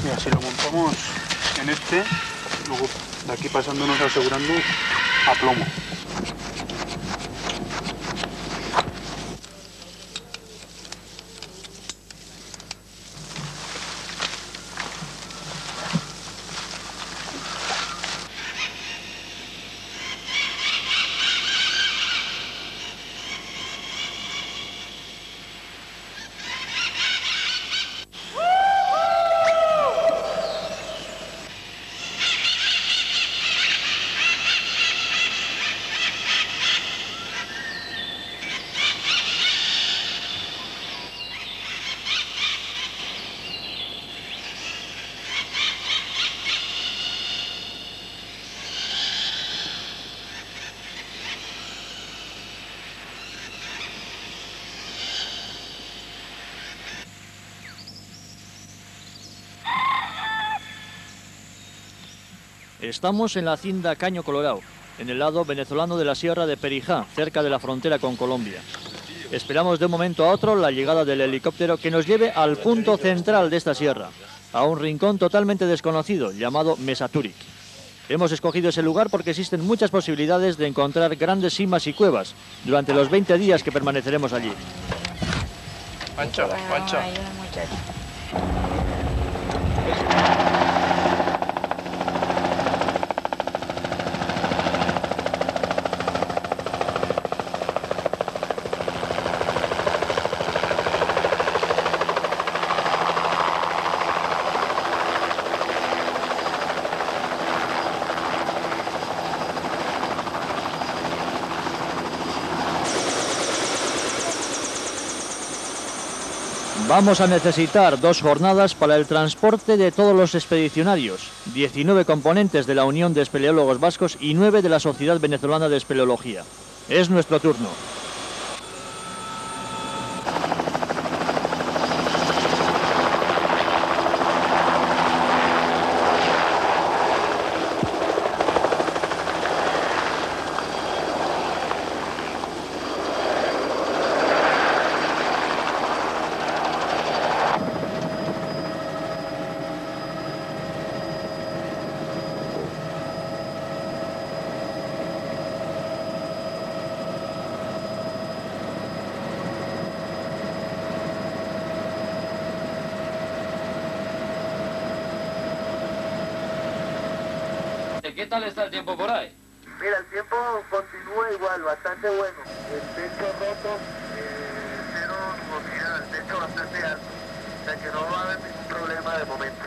Y así lo montamos en este, luego de aquí pasándonos asegurando a plomo. Estamos en la hacienda Caño Colorado, en el lado venezolano de la Sierra de Perijá, cerca de la frontera con Colombia. Esperamos de un momento a otro la llegada del helicóptero que nos lleve al punto central de esta sierra, a un rincón totalmente desconocido llamado Mesa Túric. Hemos escogido ese lugar porque existen muchas posibilidades de encontrar grandes simas y cuevas durante los 20 días que permaneceremos allí. Pancho, Pancho. Vamos a necesitar 2 jornadas para el transporte de todos los expedicionarios, 19 componentes de la Unión de Espeleólogos Vascos y 9 de la Sociedad Venezolana de Espeleología. Es nuestro turno. ¿Qué tal está el tiempo por ahí? Mira, el tiempo continúa igual, bastante bueno. El techo roto, cero nubosidad, el techo bastante alto. O sea que no va a haber ningún problema de momento.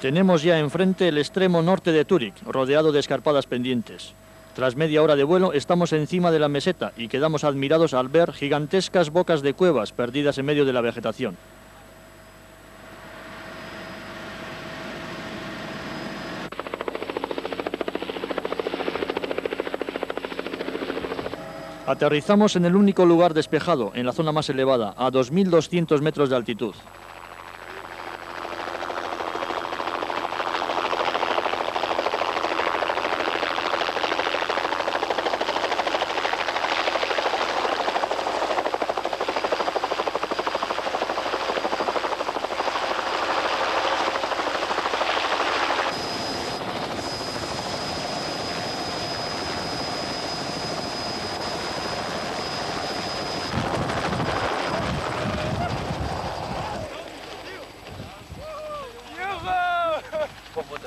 Tenemos ya enfrente el extremo norte de Túric, rodeado de escarpadas pendientes. Tras media hora de vuelo estamos encima de la meseta y quedamos admirados al ver gigantescas bocas de cuevas perdidas en medio de la vegetación. Aterrizamos en el único lugar despejado, en la zona más elevada, a 2.200 metros de altitud.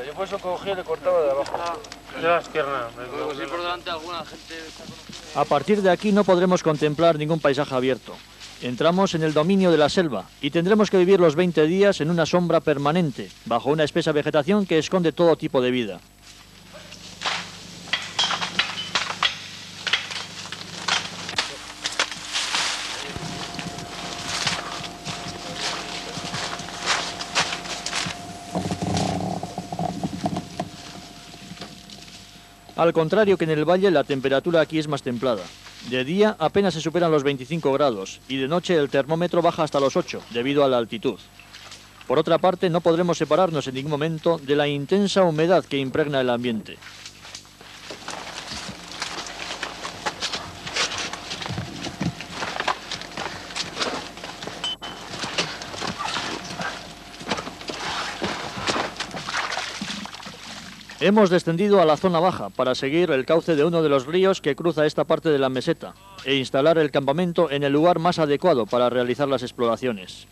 Yo por eso cogí y le cortaba de abajo. De la izquierda. Si por delante alguna gente... A partir de aquí no podremos contemplar ningún paisaje abierto. Entramos en el dominio de la selva y tendremos que vivir los 20 días en una sombra permanente, bajo una espesa vegetación que esconde todo tipo de vida. Al contrario que en el valle, la temperatura aquí es más templada. De día apenas se superan los 25 grados y de noche el termómetro baja hasta los 8 debido a la altitud. Por otra parte, no podremos separarnos en ningún momento de la intensa humedad que impregna el ambiente. Hemos descendido a la zona baja para seguir el cauce de uno de los ríos que cruza esta parte de la meseta e instalar el campamento en el lugar más adecuado para realizar las exploraciones.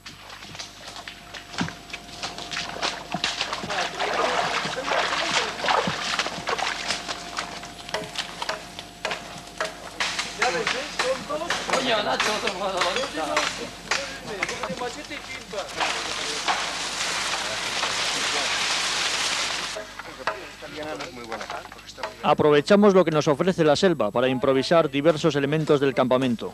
Coño, Nacho, otro jugador. Aprovechamos lo que nos ofrece la selva para improvisar diversos elementos del campamento.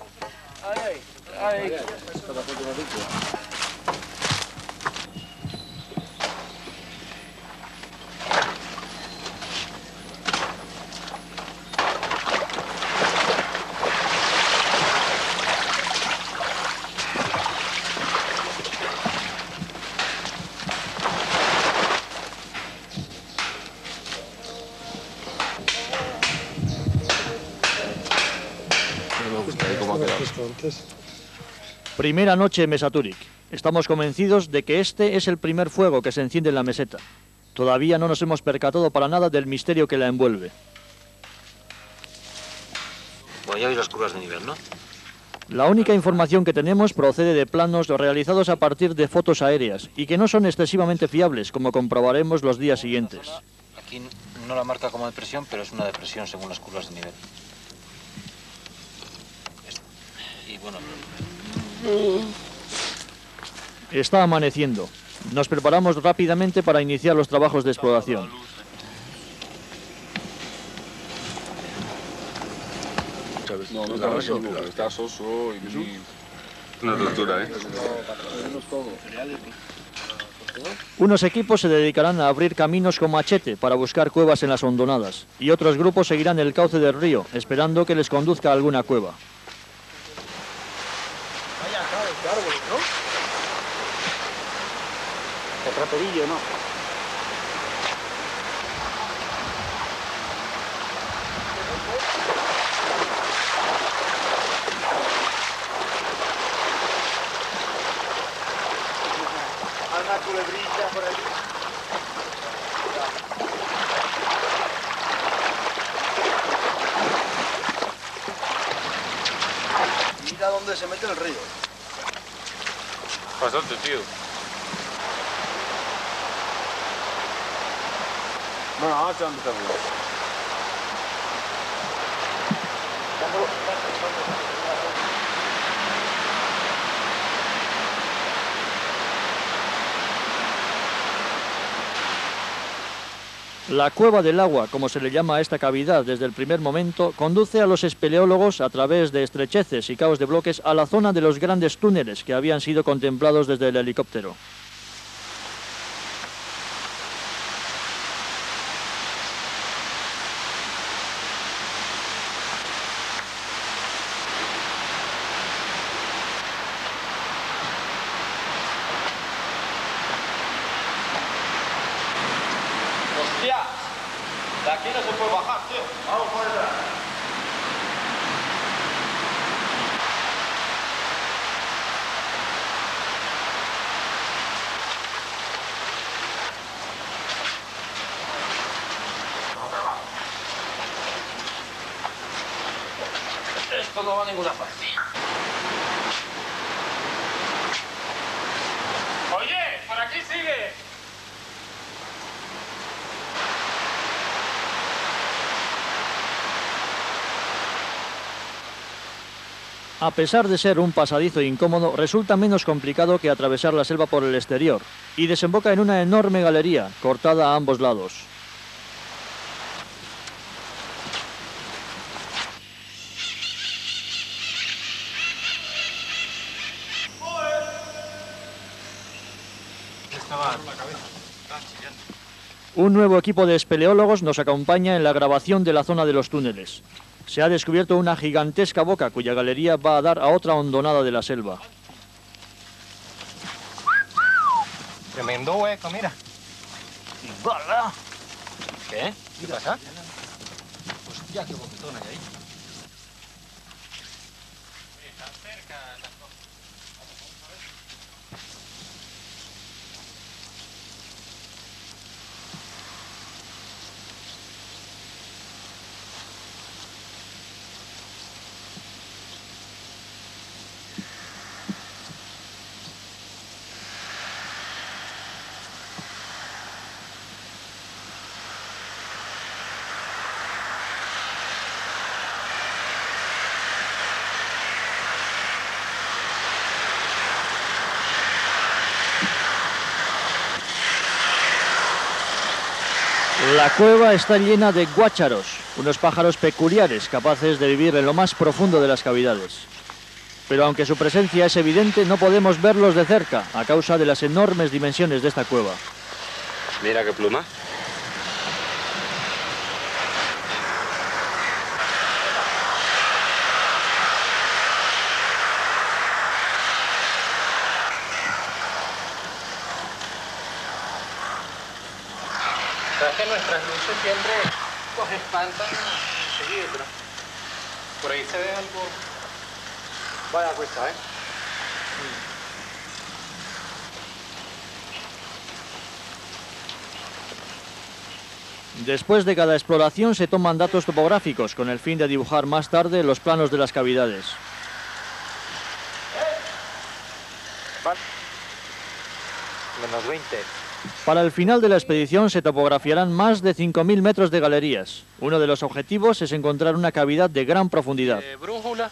Primera noche en Mesaturik. Estamos convencidos de que este es el primer fuego que se enciende en la meseta. Todavía no nos hemos percatado para nada del misterio que la envuelve. Bueno, ya veis las curvas de nivel, ¿no? La única información que tenemos procede de planos realizados a partir de fotos aéreas y que no son excesivamente fiables, como comprobaremos los días siguientes. Aquí no la marca como depresión, pero es una depresión según las curvas de nivel. Y bueno... Está amaneciendo. Nos preparamos rápidamente para iniciar los trabajos de exploración. No, no está raso, está soso y... Una tortura, ¿eh? Unos equipos se dedicarán a abrir caminos con machete para buscar cuevas en las hondonadas y otros grupos seguirán el cauce del río, esperando que les conduzca a alguna cueva. árboles, ¿no? El traperillo, ¿no? Hay una culebrilla por ahí. Mira dónde se mete el río. Bastante, tío. Bueno, ahora se van a meter el río. La cueva del agua, como se le llama a esta cavidad desde el primer momento, conduce a los espeleólogos a través de estrecheces y caos de bloques a la zona de los grandes túneles que habían sido contemplados desde el helicóptero. ¡Hostia! De aquí no se puede bajar, tío. Vamos por detrás. Esto no va a ninguna parte. Oye, por aquí sigue. A pesar de ser un pasadizo incómodo, resulta menos complicado que atravesar la selva por el exterior y desemboca en una enorme galería, cortada a ambos lados. Un nuevo equipo de espeleólogos nos acompaña en la grabación de la zona de los túneles. Se ha descubierto una gigantesca boca cuya galería va a dar a otra hondonada de la selva. Tremendo hueco, mira. ¡Bala! ¿Qué? ¿Qué pasa? Hostia, qué boquetón hay ahí. La cueva está llena de guácharos, unos pájaros peculiares capaces de vivir en lo más profundo de las cavidades. Pero aunque su presencia es evidente, no podemos verlos de cerca a causa de las enormes dimensiones de esta cueva. Mira qué pluma. Sabes que nuestras luces siempre nos espantan seguido, pero por ahí se ve algo. Vaya cuesta, ¿eh? Después de cada exploración se toman datos topográficos con el fin de dibujar más tarde los planos de las cavidades. Menos 20. Para el final de la expedición se topografiarán más de 5.000 metros de galerías. Uno de los objetivos es encontrar una cavidad de gran profundidad. Brújula.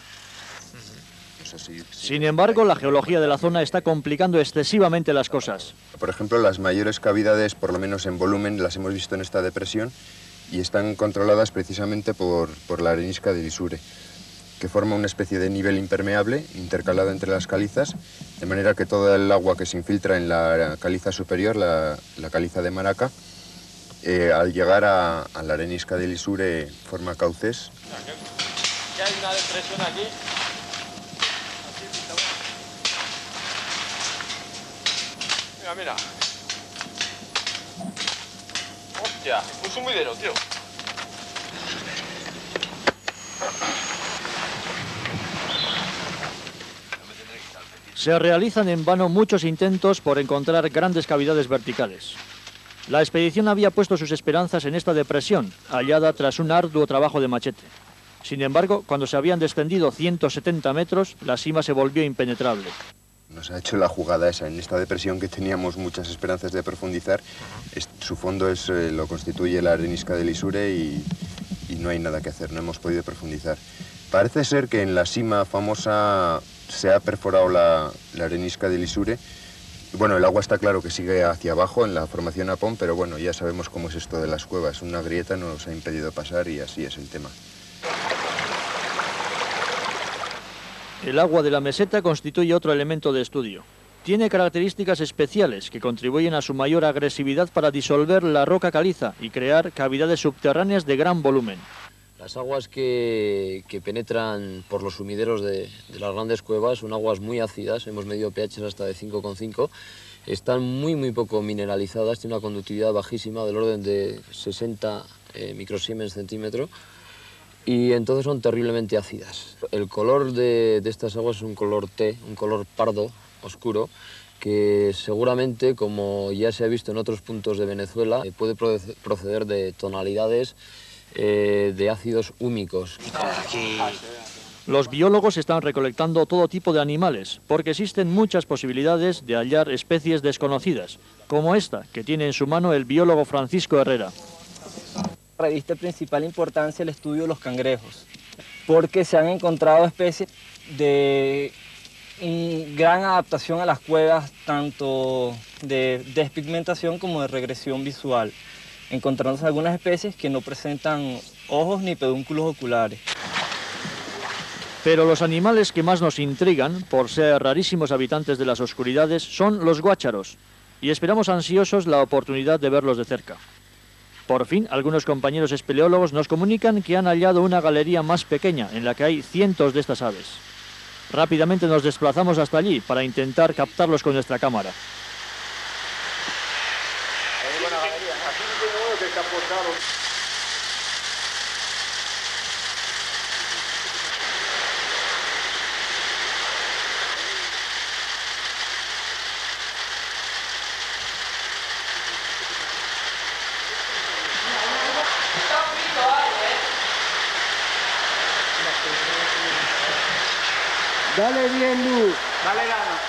Sin embargo, la geología de la zona está complicando excesivamente las cosas. Por ejemplo, las mayores cavidades, por lo menos en volumen, las hemos visto en esta depresión y están controladas precisamente por la arenisca de Lisure, que forma una especie de nivel impermeable intercalado entre las calizas, de manera que todo el agua que se infiltra en la caliza superior, la caliza de Maraca, al llegar a la arenisca de Lisure forma cauces. Ya hay una depresión aquí. Mira, mira. Hostia, puso un videro, tío. Se realizan en vano muchos intentos por encontrar grandes cavidades verticales. La expedición había puesto sus esperanzas en esta depresión, hallada tras un arduo trabajo de machete. Sin embargo, cuando se habían descendido 170 metros, la cima se volvió impenetrable. Nos ha hecho la jugada esa, en esta depresión que teníamos muchas esperanzas de profundizar. Su fondo lo constituye la arenisca de Lisure y no hay nada que hacer, no hemos podido profundizar. Parece ser que en la cima famosa se ha perforado la arenisca de Lisure. Bueno, el agua está claro que sigue hacia abajo en la formación Apón, pero bueno, ya sabemos cómo es esto de las cuevas. Una grieta nos ha impedido pasar y así es el tema. El agua de la meseta constituye otro elemento de estudio. Tiene características especiales que contribuyen a su mayor agresividad para disolver la roca caliza y crear cavidades subterráneas de gran volumen. Las aguas que penetran por los sumideros de las grandes cuevas son aguas muy ácidas, hemos medido pHs hasta de 5,5, están muy poco mineralizadas, tienen una conductividad bajísima del orden de 60 microsiemens centímetro y entonces son terriblemente ácidas. El color de estas aguas es un color té, un color pardo, oscuro, que seguramente, como ya se ha visto en otros puntos de Venezuela, puede proceder de tonalidades de ácidos húmicos. Los biólogos están recolectando todo tipo de animales, porque existen muchas posibilidades de hallar especies desconocidas, como esta que tiene en su mano el biólogo Francisco Herrera. Reviste de principal importancia el estudio de los cangrejos, porque se han encontrado especies de gran adaptación a las cuevas, tanto de despigmentación como de regresión visual, encontrándose algunas especies que no presentan ojos ni pedúnculos oculares. Pero los animales que más nos intrigan, por ser rarísimos habitantes de las oscuridades, son los guácharos, y esperamos ansiosos la oportunidad de verlos de cerca. Por fin, algunos compañeros espeleólogos nos comunican que han hallado una galería más pequeña en la que hay cientos de estas aves. Rápidamente nos desplazamos hasta allí para intentar captarlos con nuestra cámara. Dale bien, Luz. Dale ganas.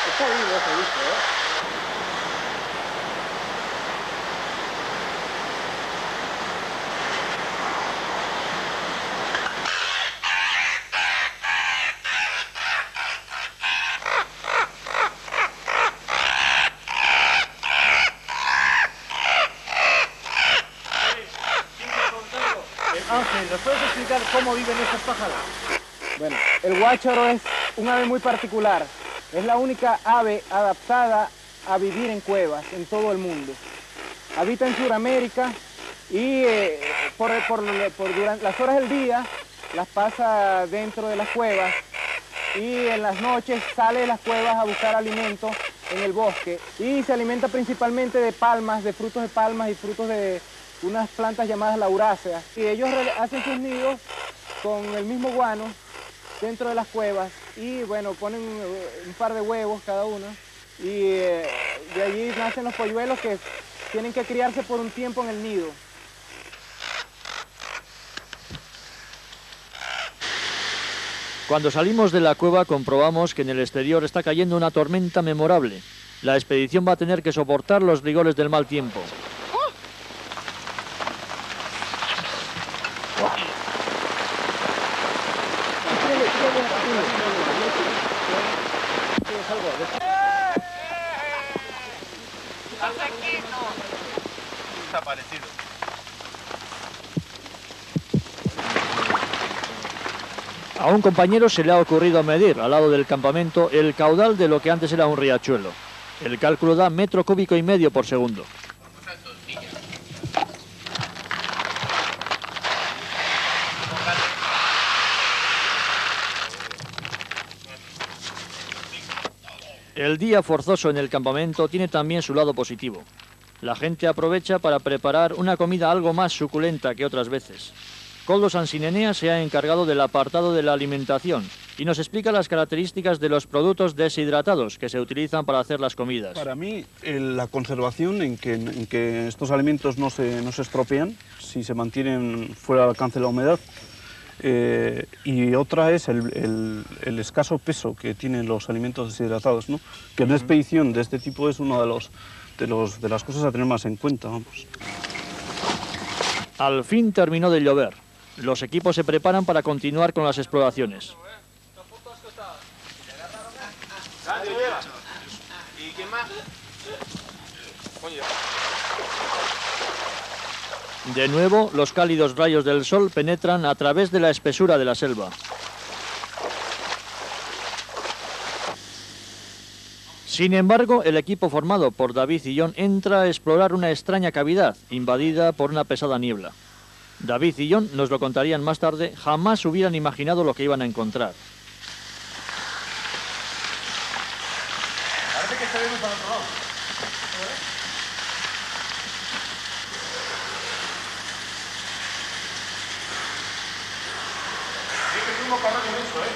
Está vivo ese bicho, ¿eh? puedes explicar cómo viven estos pájaros? Bueno, el guácharo es un ave muy particular. Es la única ave adaptada a vivir en cuevas en todo el mundo. Habita en Sudamérica y durante las horas del día las pasa dentro de las cuevas y en las noches sale de las cuevas a buscar alimento en el bosque y se alimenta principalmente de palmas, de frutos de palmas y frutos de unas plantas llamadas lauráceas. Y ellos hacen sus nidos con el mismo guano dentro de las cuevas y bueno, ponen un par de huevos cada uno y de allí nacen los polluelos que tienen que criarse por un tiempo en el nido. Cuando salimos de la cueva comprobamos que en el exterior está cayendo una tormenta memorable. La expedición va a tener que soportar los rigores del mal tiempo. Desaparecido. A un compañero se le ha ocurrido medir al lado del campamento el caudal de lo que antes era un riachuelo. El cálculo da 1,5 metros cúbicos por segundo. El día forzoso en el campamento tiene también su lado positivo. La gente aprovecha para preparar una comida algo más suculenta que otras veces. Koldo Sansinenea se ha encargado del apartado de la alimentación y nos explica las características de los productos deshidratados que se utilizan para hacer las comidas. Para mí, la conservación en que estos alimentos no se estropean, si se mantienen fuera del alcance de la humedad, y otra es el escaso peso que tienen los alimentos deshidratados, ¿no? Que en una expedición de este tipo es una de las cosas a tener más en cuenta. Vamos. Al fin terminó de llover. Los equipos se preparan para continuar con las exploraciones. ¿Y quién más? De nuevo, los cálidos rayos del sol penetran a través de la espesura de la selva. Sin embargo, el equipo formado por David y John entra a explorar una extraña cavidad invadida por una pesada niebla. David y John, nos lo contarían más tarde, jamás hubieran imaginado lo que iban a encontrar. Parece que está viendo para otro lado. Sí, que fuimos corriendo en eso, ¿eh?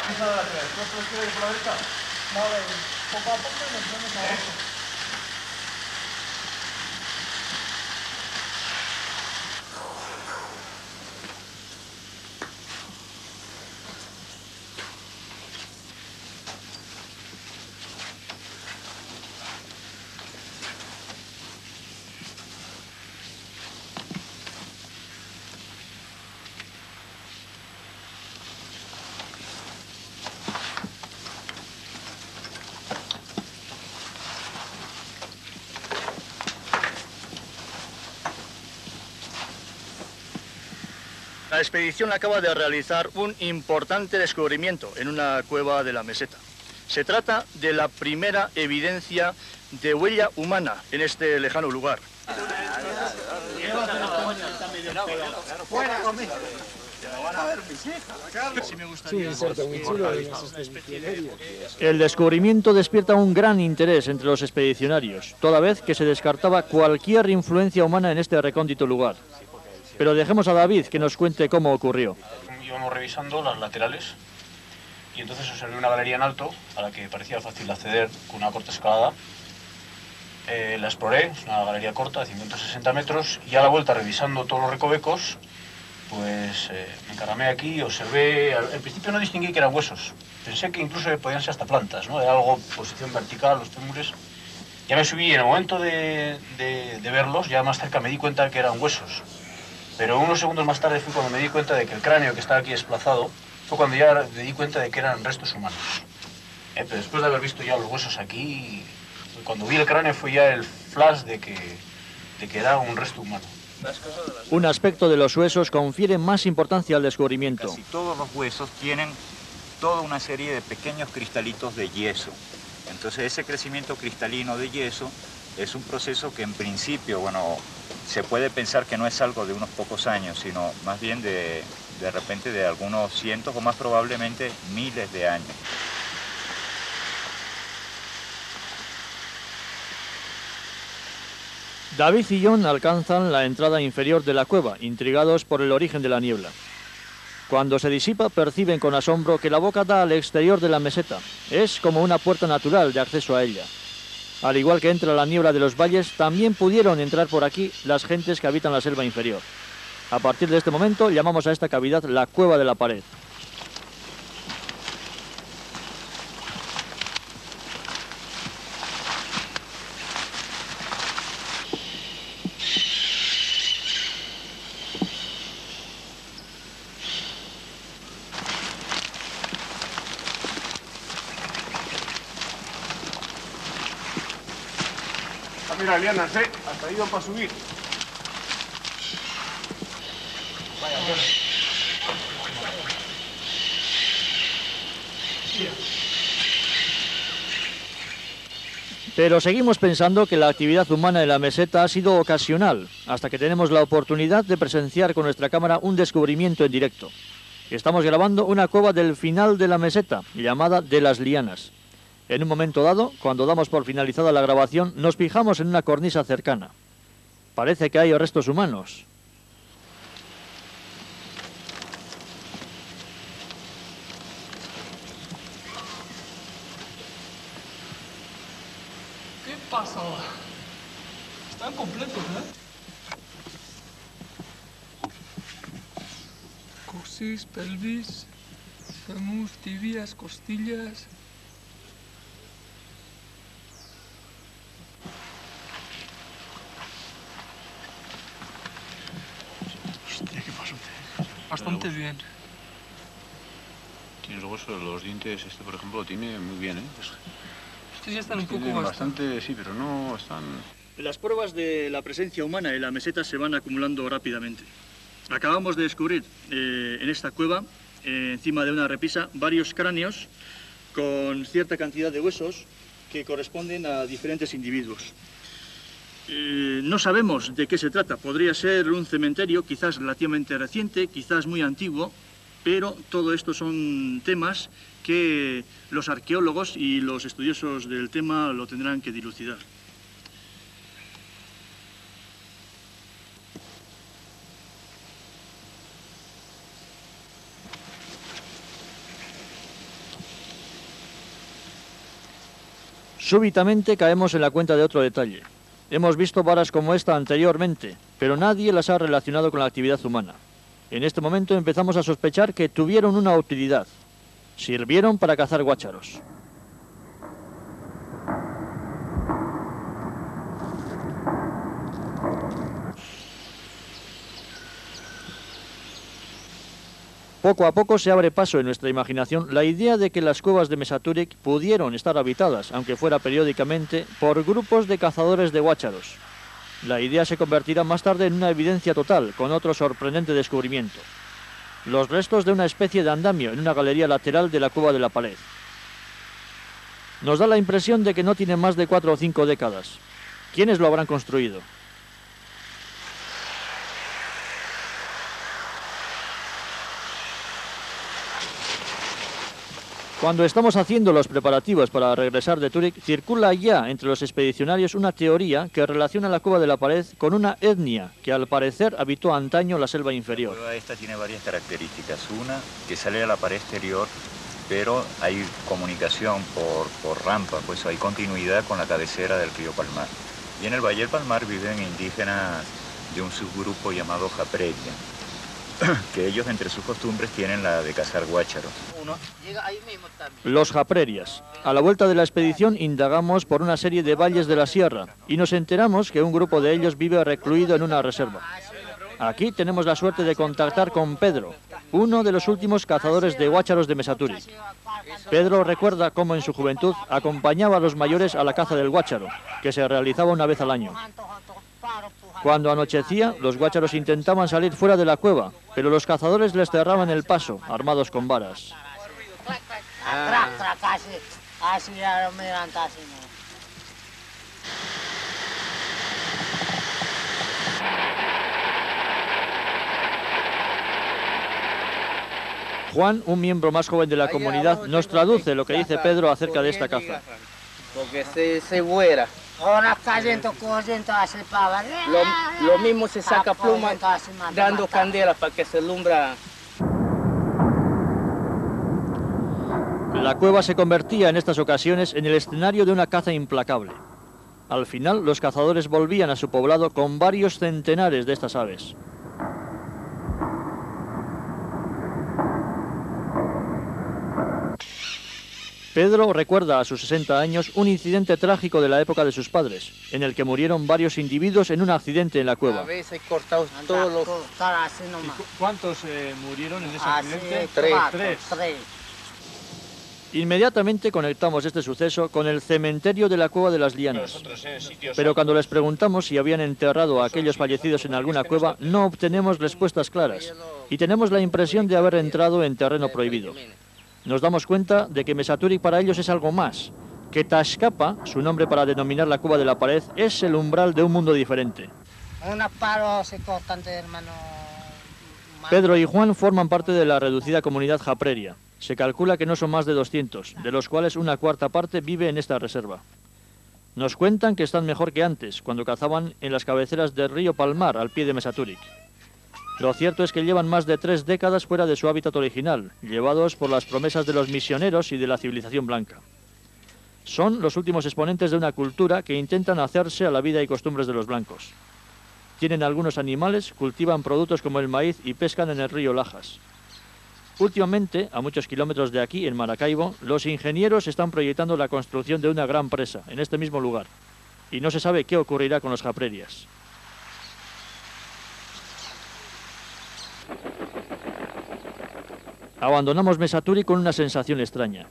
¿Esa de la derecha? ¿Tú quieres ir por la derecha? Vale, poco a poco nos vamos a abajo. La expedición acaba de realizar un importante descubrimiento en una cueva de la meseta. Se trata de la primera evidencia de huella humana en este lejano lugar. El descubrimiento despierta un gran interés entre los expedicionarios, toda vez que se descartaba cualquier influencia humana en este recóndito lugar. Pero dejemos a David que nos cuente cómo ocurrió. Íbamos revisando las laterales y entonces observé una galería en alto a la que parecía fácil acceder con una corta escalada. La exploré, es una galería corta de 560 metros y a la vuelta, revisando todos los recovecos, pues me encaramé aquí y observé. En principio no distinguí que eran huesos, pensé que incluso podían ser hasta plantas, ¿no? Era algo posición vertical, los fémures. Ya me subí y en el momento de verlos, ya más cerca me di cuenta que eran huesos. Pero unos segundos más tarde fue cuando me di cuenta de que el cráneo que estaba aquí desplazado, fue cuando ya me di cuenta de que eran restos humanos. Pero después de haber visto ya los huesos aquí, cuando vi el cráneo fue ya el flash de que era un resto humano. Un aspecto de los huesos confiere más importancia al descubrimiento. Casi todos los huesos tienen toda una serie de pequeños cristalitos de yeso. Entonces ese crecimiento cristalino de yeso es un proceso que en principio, bueno, se puede pensar que no es algo de unos pocos años, sino más bien de repente de algunos cientos o más probablemente miles de años. David y John alcanzan la entrada inferior de la cueva, intrigados por el origen de la niebla. Cuando se disipa, perciben con asombro que la boca da al exterior de la meseta. Es como una puerta natural de acceso a ella. Al igual que entra la niebla de los valles, también pudieron entrar por aquí las gentes que habitan la selva inferior. A partir de este momento, llamamos a esta cavidad la Cueva de la Pared. Mira, lianas, hasta ahí van para subir. Vaya, Pero seguimos pensando que la actividad humana en la meseta ha sido ocasional, hasta que tenemos la oportunidad de presenciar con nuestra cámara un descubrimiento en directo. Estamos grabando una cueva del final de la meseta, llamada de las Lianas. En un momento dado, cuando damos por finalizada la grabación, nos fijamos en una cornisa cercana. Parece que hay restos humanos. ¿Qué pasa? Están completos, Coxis, pelvis, fémur, tibias, costillas... Hostia, ¿qué pasó? Bastante bien. Tiene los huesos, los dientes, este por ejemplo, lo tiene muy bien, Estos ya están un poco bastante, sí, pero no están... Las pruebas de la presencia humana en la meseta se van acumulando rápidamente. Acabamos de descubrir en esta cueva, encima de una repisa, varios cráneos con cierta cantidad de huesos que corresponden a diferentes individuos. No sabemos de qué se trata. Podría ser un cementerio quizás relativamente reciente, quizás muy antiguo, pero todo esto son temas que los arqueólogos y los estudiosos del tema lo tendrán que dilucidar. Súbitamente caemos en la cuenta de otro detalle. Hemos visto varas como esta anteriormente, pero nadie las ha relacionado con la actividad humana. En este momento empezamos a sospechar que tuvieron una utilidad. Sirvieron para cazar guácharos. Poco a poco se abre paso en nuestra imaginación la idea de que las cuevas de Mesaturic pudieron estar habitadas, aunque fuera periódicamente, por grupos de cazadores de guácharos. La idea se convertirá más tarde en una evidencia total, con otro sorprendente descubrimiento. Los restos de una especie de andamio en una galería lateral de la Cueva de la Pared. Nos da la impresión de que no tiene más de 4 o 5 décadas. ¿Quiénes lo habrán construido? Cuando estamos haciendo los preparativos para regresar de Túric, circula ya entre los expedicionarios una teoría que relaciona la Cueva de la Pared con una etnia que al parecer habitó antaño la selva inferior. La cueva esta tiene varias características. Una, que sale a la pared exterior, pero hay comunicación por rampa, pues hay continuidad con la cabecera del río Palmar. Y en el Valle del Palmar viven indígenas de un subgrupo llamado Japreria, que ellos entre sus costumbres tienen la de cazar guácharos. Los Japrerias. A la vuelta de la expedición indagamos por una serie de valles de la sierra y nos enteramos que un grupo de ellos vive recluido en una reserva. Aquí tenemos la suerte de contactar con Pedro, uno de los últimos cazadores de guácharos de Mesaturi. Pedro recuerda cómo en su juventud acompañaba a los mayores a la caza del guácharo, que se realizaba una vez al año. Cuando anochecía, los guácharos intentaban salir fuera de la cueva, pero los cazadores les cerraban el paso, armados con varas. Juan, un miembro más joven de la comunidad, nos traduce lo que dice Pedro acerca de esta caza. Porque se vuela. Lo mismo se saca pluma dando candela para que se alumbra. La cueva se convertía en estas ocasiones en el escenario de una caza implacable. Al final, los cazadores volvían a su poblado con varios centenares de estas aves. Pedro recuerda a sus 60 años un incidente trágico de la época de sus padres, en el que murieron varios individuos en un accidente en la cueva. ¿Cuántos murieron en ese accidente? Tres. Inmediatamente conectamos este suceso con el cementerio de la Cueva de las Lianas. Pero cuando les preguntamos si habían enterrado a aquellos fallecidos en alguna cueva, no obtenemos respuestas claras y tenemos la impresión de haber entrado en terreno prohibido. Nos damos cuenta de que Mesaturi para ellos es algo más, que Tashkapa, su nombre para denominar la cueva de la pared, es el umbral de un mundo diferente. Pedro y Juan forman parte de la reducida comunidad japreria. Se calcula que no son más de 200, de los cuales una cuarta parte vive en esta reserva. Nos cuentan que están mejor que antes, cuando cazaban en las cabeceras del río Palmar, al pie de Mesaturi. Lo cierto es que llevan más de 3 décadas fuera de su hábitat original, llevados por las promesas de los misioneros y de la civilización blanca. Son los últimos exponentes de una cultura que intentan hacerse a la vida y costumbres de los blancos. Tienen algunos animales, cultivan productos como el maíz y pescan en el río Lajas. Últimamente, a muchos kilómetros de aquí, en Maracaibo, los ingenieros están proyectando la construcción de una gran presa en este mismo lugar. Y no se sabe qué ocurrirá con los japrerias. Abandonamos Mesaturi con una sensación extraña.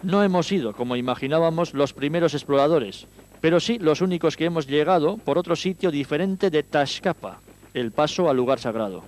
No hemos sido, como imaginábamos, los primeros exploradores, pero sí los únicos que hemos llegado por otro sitio diferente de Tashkapa, el paso al lugar sagrado.